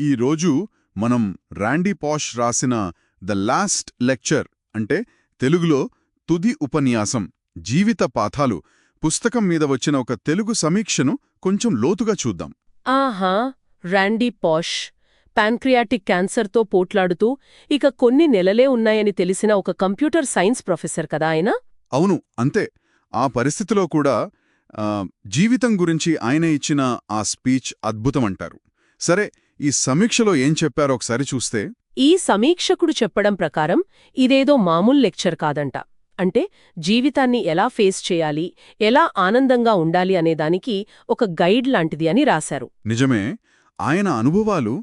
ఈరోజు మనం ర్యాండీ పాష్ రాసిన ద లాస్ట్ లెక్చర్ అంటే తెలుగులో తుది ఉపన్యాసం జీవిత పాఠాలు పుస్తకం మీద వచ్చిన ఒక తెలుగు సమీక్షను కొంచెం లోతుగా చూద్దాం. ఆహా, ర్యాండీ పాష్ పాన్క్రియాటిక్ క్యాన్సర్తో పోట్లాడుతూ ఇక కొన్ని నెలలే ఉన్నాయని తెలిసిన ఒక కంప్యూటర్ సైన్స్ ప్రొఫెసర్ కదా ఆయన. అవును, అంతే. ఆ పరిస్థితిలో కూడా జీవితం గురించి ఆయన ఇచ్చిన ఆ స్పీచ్ అద్భుతమంటారు. సరే, ఈ సమీక్షలో ఏం చెప్పారో ఒకసారి చూస్తే, ఈ సమీక్షకుడు చెప్పడం ప్రకారం ఇదేదో మామూలు లెక్చర్ కాదంట. అంటే జీవితాన్ని ఎలా ఫేస్ చేయాలి, ఎలా ఆనందంగా ఉండాలి అనేదానికి ఒక గైడ్ లాంటిది అని రాశారు. నిజమే. ఆయన అనుభవాలు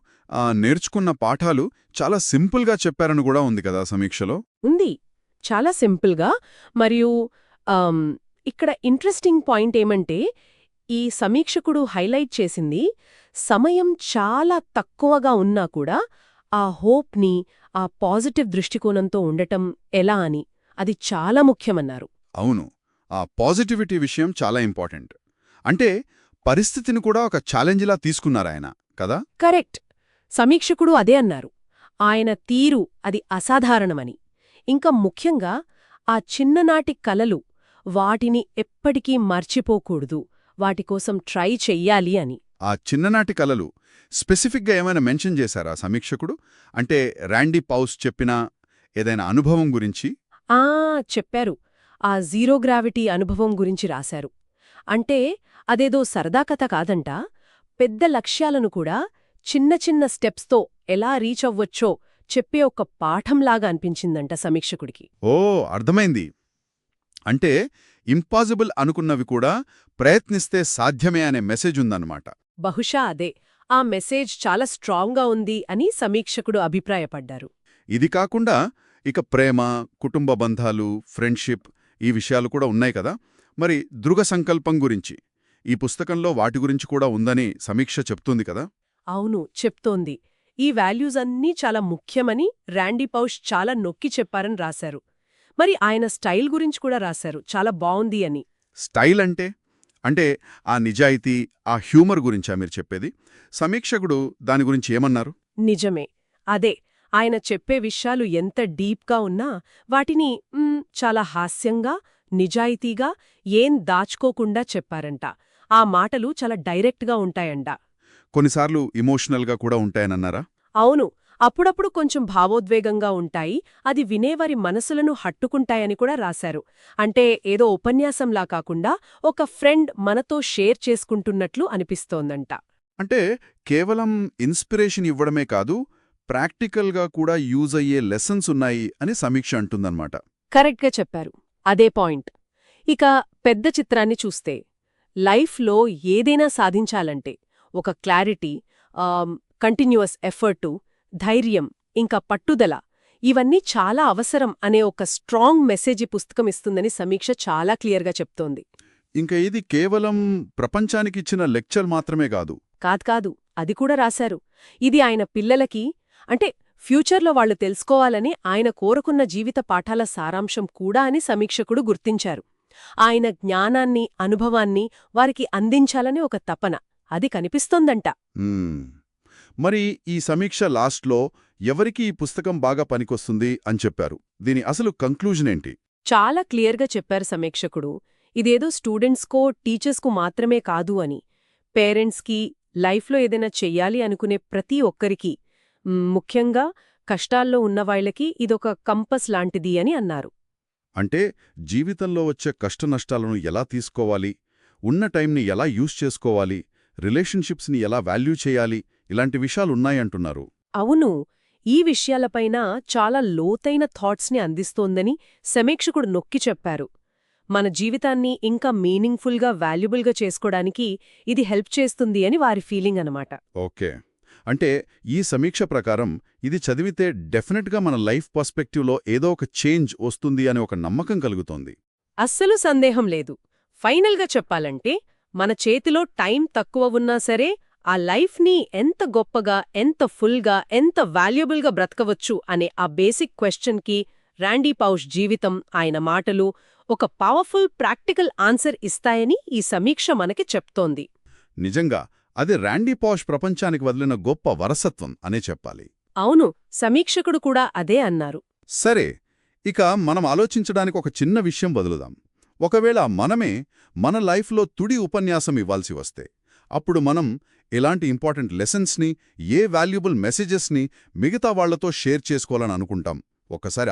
నేర్చుకున్న పాఠాలు చాలా సింపుల్గా చెప్పారని కూడా ఉంది కదా సమీక్షలో. ఉంది, చాలా సింపుల్గా. మరియు ఇక్కడ ఇంట్రెస్టింగ్ పాయింట్ ఏమంటే, ఈ సమీక్షకుడు హైలైట్ చేసింది సమయం చాలా తక్కువగా ఉన్నా కూడా ఆ హోప్ని, ఆ పాజిటివ్ దృష్టికోణంతో ఉండటం ఎలా అని. అది చాలా ముఖ్యమన్నారు. అవును, ఆ పాజిటివిటీ విషయం చాలా ఇంపార్టెంట్. అంటే పరిస్థితిని కూడా ఒక ఛాలెంజ్లా తీసుకున్నారాయన కదా. కరెక్ట్. సమీక్షకుడు అదే అన్నారు. ఆయన తీరు అది అసాధారణమని. ఇంకా ముఖ్యంగా ఆ చిన్ననాటి కలలు, వాటిని ఎప్పటికీ మర్చిపోకూడదు, వాటికోసం ట్రై చెయ్యాలి అని. ఆ చిన్ననాటి కలలు స్పెసిఫిక్గా ఏమైనా మెన్షన్ చేశారా సమీక్షకుడు? అంటే ర్యాండీ పాష్ చెప్పిన ఏదైనా అనుభవం గురించి? చెప్పారు. ఆ జీరో గ్రావిటీ అనుభవం గురించి రాశారు. అంటే అదేదో సరదా కథ కాదంట, పెద్ద లక్ష్యాలను కూడా చిన్న చిన్న స్టెప్స్తో ఎలా రీచ్ అవ్వొచ్చో చెప్పే ఒక పాఠంలాగా అనిపించిందంట సమీక్షకుడికి. ఓ, అర్థమైంది. అంటే ఇంపాసిబుల్ అనుకున్నవి కూడా ప్రయత్నిస్తే సాధ్యమే అనే మెసేజ్ ఉందన్నమాట. బహుశా అదే ఆ మెసేజ్ చాలా స్ట్రాంగ్గా ఉంది అని సమీక్షకుడు అభిప్రాయపడ్డారు. ఇది కాకుండా ఇక ప్రేమ, కుటుంబ బంధాలు, ఫ్రెండ్షిప్, ఈ విషయాలు కూడా ఉన్నాయి కదా. మరి దృఢ సంకల్పం గురించి ఈ పుస్తకంలో వాటి గురించి కూడా ఉందని సమీక్ష చెప్తుంది కదా. అవును, చెప్తోంది. ఈ వాల్యూస్ అన్నీ చాలా ముఖ్యమని ర్యాండీ పాష్ చాలా నొక్కి చెప్పారని రాశారు. మరి ఆయన స్టైల్ గురించి కూడా రాశారు, చాలా బావుంది అని. స్టైల్ అంటే అంటే ఆ నిజాయితీ, ఆ హ్యూమర్ గురించా మీరు చెప్పేది? సమీక్షకుడు దాని గురించి ఏమన్నారు? నిజమే, అదే. ఆయన చెప్పే విషయాలు ఎంత డీప్గా ఉన్నా వాటిని చాలా హాస్యంగా, నిజాయితీగా, ఏం దాచుకోకుండా చెప్పారంట. ఆ మాటలు చాలా డైరెక్ట్గా ఉంటాయంట. కొన్నిసార్లు ఇమోషనల్గా కూడా ఉంటాయనన్నారా? అవును, అప్పుడప్పుడు కొంచెం భావోద్వేగంగా ఉంటాయి, అది వినేవారి మనసులను హట్టుకుంటాయని కూడా రాశారు. అంటే ఏదో ఉపన్యాసంలా కాకుండా ఒక ఫ్రెండ్ మనతో షేర్ చేసుకుంటున్నట్లు అనిపిస్తోందంట. అంటే కేవలం ఇన్స్పిరేషన్ ఇవ్వడమే కాదు, ప్రాక్టికల్గా కూడా యూజ్ అయ్యే లెసన్స్ ఉన్నాయి అని సమీక్ష అంటుందన్నమాట. కరెక్ట్గా చెప్పారు, అదే పాయింట్. ఇక పెద్ద చిత్రాన్ని చూస్తే, లైఫ్లో ఏదైనా సాధించాలంటే ఒక క్లారిటీ, కంటిన్యూయస్ ఎఫర్టు, ధైర్యం, ఇంకా పట్టుదల, ఇవన్నీ చాలా అవసరం అనే ఒక స్ట్రాంగ్ మెసేజ్ పుస్తకం ఇస్తుందని సమీక్ష చాలా క్లియర్గా చెప్తోంది. ఇంకా ఇది కేవలం ప్రపంచానికిచ్చిన లెక్చర్ మాత్రమే కాదు. కాదు, అది కూడా రాశారు. ఇది ఆయన పిల్లలకి, అంటే ఫ్యూచర్లో వాళ్లు తెలుసుకోవాలని ఆయన కోరుకున్న జీవిత పాఠాల సారాంశం కూడా అని సమీక్షకుడు గుర్తించారు. ఆయన జ్ఞానాన్ని, అనుభవాన్ని వారికి అందించాలని ఒక తపన అది కనిపిస్తోందంట. మరి ఈ సమీక్ష లాస్ట్లో ఎవరికి ఈ పుస్తకం బాగా పనికొస్తుంది అని చెప్పారు? దీని అసలు కంక్లూజన్ ఏంటి? చాలా క్లియర్గా చెప్పారు సమీక్షకుడు. ఇదేదో స్టూడెంట్స్కో, టీచర్స్కు మాత్రమే కాదు అని. పేరెంట్స్కి, లైఫ్లో ఏదైనా చెయ్యాలి అనుకునే ప్రతి ఒక్కరికి, ముఖ్యంగా కష్టాల్లో ఉన్నవాళ్లకి ఇదొక కంపస్ లాంటిది అని అన్నారు. అంటే జీవితంలో వచ్చే కష్టనష్టాలను ఎలా తీసుకోవాలి, ఉన్న టైంని ఎలా యూజ్ చేసుకోవాలి, రిలేషన్షిప్స్ని ఎలా వాల్యూ చేయాలి, ఇలాంటి విషయాలున్నాయంటున్నారు. అవును, ఈ విషయాలపైన చాలా లోతైన థాట్స్ని అందిస్తోందని సమీక్షకుడు నొక్కి చెప్పారు. మన జీవితాన్ని ఇంకా మీనింగ్ఫుల్గా, వాల్యుబుల్గా చేసుకోవడానికి ఇది హెల్ప్ చేస్తుంది అని వారి ఫీలింగ్ అనమాట. ఓకే, అంటే ఈ సమీక్ష ప్రకారం ఇది చదివితే డెఫినెట్గా మన లైఫ్ పర్స్పెక్టివ్లో ఏదో ఒక చేంజ్ వస్తుంది అని ఒక నమ్మకం కలుగుతోంది. అస్సలు సందేహం లేదు. ఫైనల్గా చెప్పాలంటే, మన చేతిలో టైం తక్కువ ఉన్నా సరే ఆ లైఫ్ని ఎంత గొప్పగా, ఎంత ఫుల్గా, ఎంత వాల్యుబుల్గా బ్రతకవచ్చు అనే ఆ బేసిక్ క్వశ్చన్కి ర్యాండీ పాష్ జీవితం, ఆయన మాటలు ఒక పవర్ఫుల్ ప్రాక్టికల్ ఆన్సర్ ఇస్తాయని ఈ సమీక్ష మనకి చెప్తోంది. నిజంగా అది ర్యాండీ పాష్ ప్రపంచానికి వదిలిన గొప్ప వారసత్వం అనే చెప్పాలి. అవును, సమీక్షకుడు కూడా అదే అన్నారు. సరే, ఇక మనం ఆలోచించడానికి ఒక చిన్న విషయం వదులుదాం. ఒకవేళ మనమే మన లైఫ్లో తుడి ఉపన్యాసం ఇవ్వాల్సి వస్తే, అప్పుడు మనం ఎలాంటి ఇంపార్టెంట్ లెసన్స్ని, ఏ వాల్యుబుల్ మెసేజెస్ని మిగతా వాళ్లతో షేర్ చేసుకోవాలని అనుకుంటాం? ఒక్కసారి